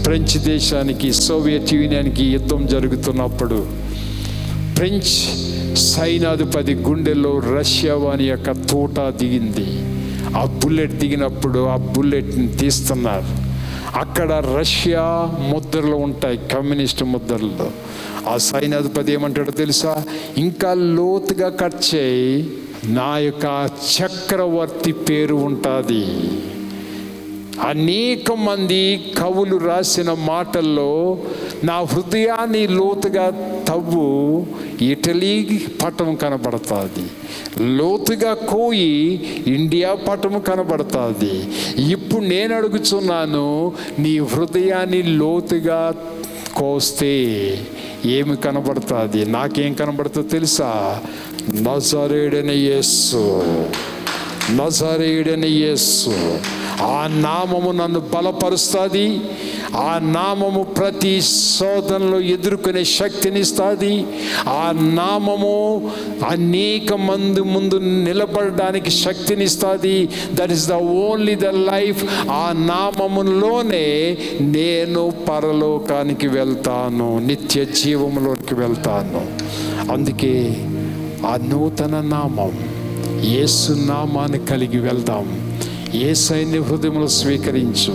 French దేశానికి, Soviet యూనియన్కి యుద్ధం జరుగుతున్నప్పుడు ఫ్రెంచ్ సైన్యాధిపతి గుండెల్లో రష్యా వాని యొక్క తోట దిగింది. ఆ బుల్లెట్ దిగినప్పుడు ఆ బుల్లెట్ని తీస్తున్నారు. అక్కడ రష్యా ముద్రలు ఉంటాయి, కమ్యూనిస్ట్ ముద్రలు. ఆ సైన్యాధిపతి ఏమంటాడో తెలుసా? ఇంకా లోతుగా కట్ చేయి, నా యొక్క చక్రవర్తి పేరు ఉంటుంది. అనేక మంది కవులు రాసిన మాటల్లో నా హృదయాన్ని లోతుగా తవ్వు, ఇటలీ పటం కనబడుతుంది. లోతుగా కోయి, ఇండియా పటం కనబడుతుంది. ఇప్పుడు నేను అడుగుతున్నాను, నీ హృదయాన్ని లోతుగా కోస్తే ఏమి కనబడుతుంది? నాకేం కనబడుతుందో తెలుసా? నజరేయుడైన యేసు, నజరేయుడైన యేసు. ఆ నామము నన్ను బలపరుస్తుంది. ఆ నామము ప్రతి శోధనలో ఎదుర్కొనే శక్తినిస్తుంది. ఆ నామము అనేక మంది ముందు నిలబడడానికి శక్తినిస్తుంది. That is the only the life. ఆ నామములోనే నేను పరలోకానికి వెళ్తాను, నిత్య జీవంలోకి వెళ్తాను. అందుకే ఆ నూతన నామం యేసు నామాన్ని కలిగి వెళ్దాం. యేసయ్యని హృదయంలో స్వీకరించు.